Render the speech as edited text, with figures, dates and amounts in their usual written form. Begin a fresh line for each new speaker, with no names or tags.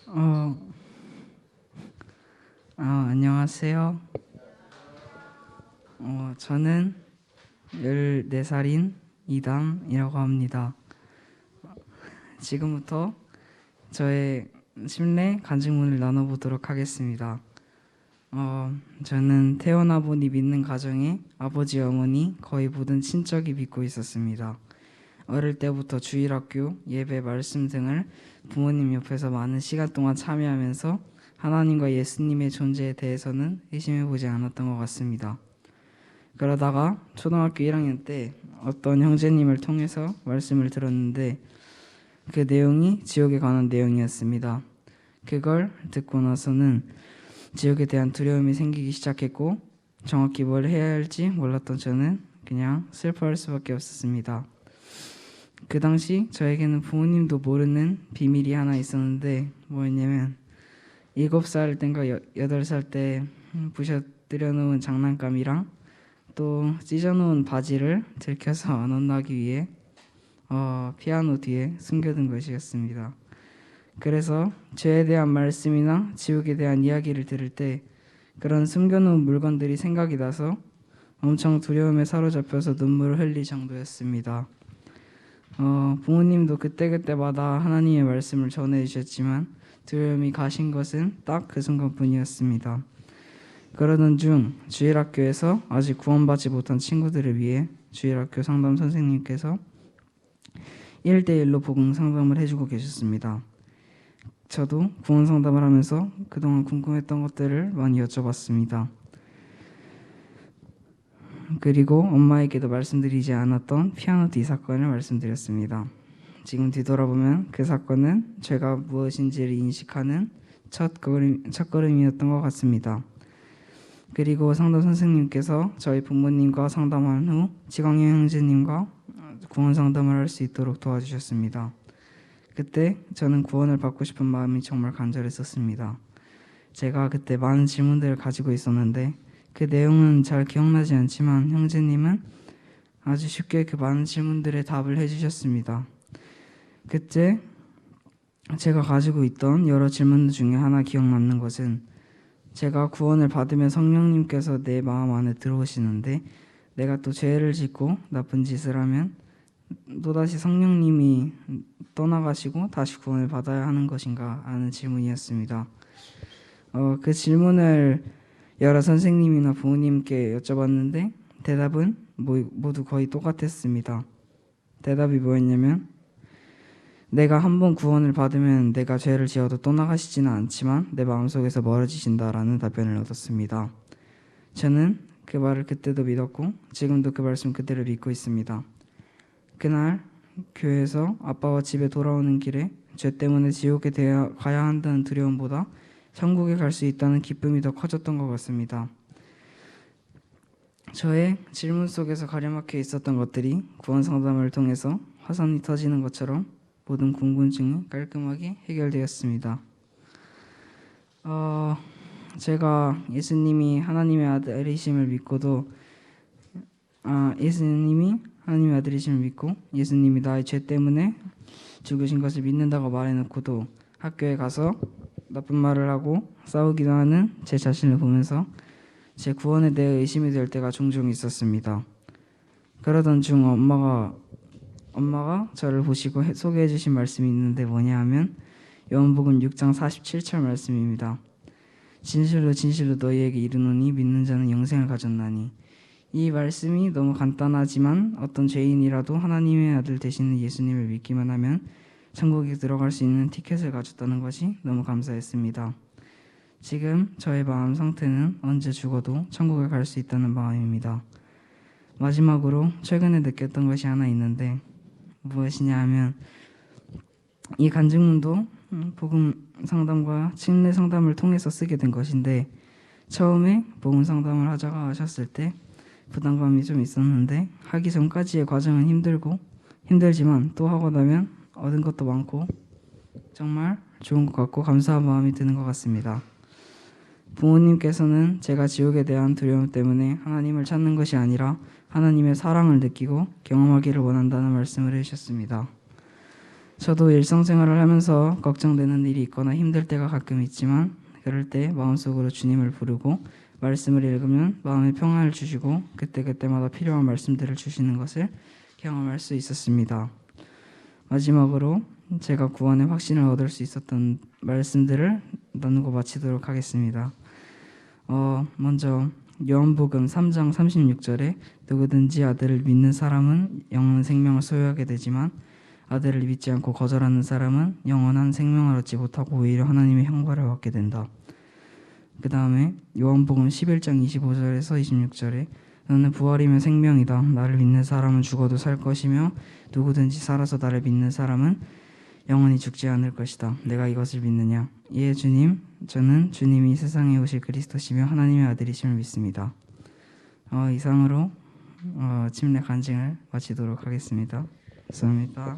어, 안녕하세요. 저는 14살인 이담이라고 합니다. 지금부터 저의 심내 간증문을 나눠보도록 하겠습니다. 저는 태어나 보니 믿는 가정에 아버지, 어머니, 거의 모든 친척이 믿고 있었습니다. 어릴 때부터 주일학교, 예배, 말씀 등을 부모님 옆에서 많은 시간 동안 참여하면서 하나님과 예수님의 존재에 대해서는 의심해보지 않았던 것 같습니다. 그러다가 초등학교 1학년 때 어떤 형제님을 통해서 말씀을 들었는데 그 내용이 지옥에 관한 내용이었습니다. 그걸 듣고 나서는 지옥에 대한 두려움이 생기기 시작했고 정확히 뭘 해야 할지 몰랐던 저는 그냥 슬퍼할 수밖에 없었습니다. 그 당시 저에게는 부모님도 모르는 비밀이 하나 있었는데 뭐였냐면 7살 땐가 8살 때 부셔뜨려 놓은 장난감이랑 또 찢어놓은 바지를 들켜서 안 혼나기 위해 피아노 뒤에 숨겨둔 것이었습니다. 그래서 죄에 대한 말씀이나 지옥에 대한 이야기를 들을 때 그런 숨겨놓은 물건들이 생각이 나서 엄청 두려움에 사로잡혀서 눈물을 흘릴 정도였습니다. 부모님도 그때그때마다 하나님의 말씀을 전해주셨지만 두려움이 가신 것은 딱 그 순간뿐이었습니다. 그러던 중 주일학교에서 아직 구원받지 못한 친구들을 위해 주일학교 상담 선생님께서 1대1로 복음 상담을 해주고 계셨습니다. 저도 구원 상담을 하면서 그동안 궁금했던 것들을 많이 여쭤봤습니다. 그리고 엄마에게도 말씀드리지 않았던 피아노 뒤 사건을 말씀드렸습니다. 지금 뒤돌아보면 그 사건은 죄가 무엇인지를 인식하는 첫걸음이었던 것 같습니다. 그리고 상담 선생님께서 저희 부모님과 상담한 후 지광영 형제님과 구원 상담을 할 수 있도록 도와주셨습니다. 그때 저는 구원을 받고 싶은 마음이 정말 간절했었습니다. 제가 그때 많은 질문들을 가지고 있었는데 그 내용은 잘 기억나지 않지만 형제님은 아주 쉽게 그 많은 질문들에 답을 해주셨습니다. 그때 제가 가지고 있던 여러 질문 중에 하나 기억 남는 것은 제가 구원을 받으면 성령님께서 내 마음 안에 들어오시는데 내가 또 죄를 짓고 나쁜 짓을 하면 또다시 성령님이 떠나가시고 다시 구원을 받아야 하는 것인가 하는 질문이었습니다. 그 질문을 여러 선생님이나 부모님께 여쭤봤는데 대답은 모두 거의 똑같았습니다. 대답이 뭐였냐면 내가 한번 구원을 받으면 내가 죄를 지어도 떠나가시지는 않지만 내 마음속에서 멀어지신다라는 답변을 얻었습니다. 저는 그 말을 그때도 믿었고 지금도 그 말씀 그대로 믿고 있습니다. 그날 교회에서 아빠와 집에 돌아오는 길에 죄 때문에 지옥에 가야 한다는 두려움보다 천국에 갈 수 있다는 기쁨이 더 커졌던 것 같습니다. 저의 질문 속에서 가려막혀 있었던 것들이 구원 상담을 통해서 화산이 터지는 것처럼 모든 궁금증이 깔끔하게 해결되었습니다. 제가 예수님이 하나님의 아들이심을 믿고도 예수님이 하나님의 아들이심을 믿고 예수님이 나의 죄 때문에 죽으신 것을 믿는다고 말해놓고도 학교에 가서 나쁜 말을 하고 싸우기도 하는 제 자신을 보면서 제 구원에 대해 의심이 될 때가 종종 있었습니다. 그러던 중 엄마가 저를 보시고 소개해 주신 말씀이 있는데 뭐냐 하면 요한복음 6장 47절 말씀입니다. 진실로 진실로 너희에게 이르노니 믿는 자는 영생을 가졌나니. 이 말씀이 너무 간단하지만 어떤 죄인이라도 하나님의 아들 되시는 예수님을 믿기만 하면 천국에 들어갈 수 있는 티켓을 가졌다는 것이 너무 감사했습니다. 지금 저의 마음 상태는 언제 죽어도 천국에 갈 수 있다는 마음입니다. 마지막으로 최근에 느꼈던 것이 하나 있는데 무엇이냐 하면 이 간증문도 복음 상담과 침례 상담을 통해서 쓰게 된 것인데 처음에 복음 상담을 하자가 하셨을 때 부담감이 좀 있었는데 하기 전까지의 과정은 힘들지만 또 하고 나면 얻은 것도 많고 정말 좋은 것 같고 감사한 마음이 드는 것 같습니다. 부모님께서는 제가 지옥에 대한 두려움 때문에 하나님을 찾는 것이 아니라 하나님의 사랑을 느끼고 경험하기를 원한다는 말씀을 해주셨습니다. 저도 일상생활을 하면서 걱정되는 일이 있거나 힘들 때가 가끔 있지만 그럴 때 마음속으로 주님을 부르고 말씀을 읽으면 마음에 평안을 주시고 그때그때마다 필요한 말씀들을 주시는 것을 경험할 수 있었습니다. 마지막으로 제가 구원의 확신을 얻을 수 있었던 말씀들을 나누고 마치도록 하겠습니다. 먼저 요한복음 3장 36절에 누구든지 아들을 믿는 사람은 영원한 생명을 소유하게 되지만 아들을 믿지 않고 거절하는 사람은 영원한 생명을 얻지 못하고 오히려 하나님의 형벌을 받게 된다. 그 다음에 요한복음 11장 25절에서 26절에 나는 부활이며 생명이다. 나를 믿는 사람은 죽어도 살 것이며 누구든지 살아서 나를 믿는 사람은 영원히 죽지 않을 것이다. 내가 이것을 믿느냐? 예, 주님, 저는 주님이 세상에 오실 그리스도시며 하나님의 아들이심을 믿습니다. 이상으로 침례 간증을 마치도록 하겠습니다. 감사합니다.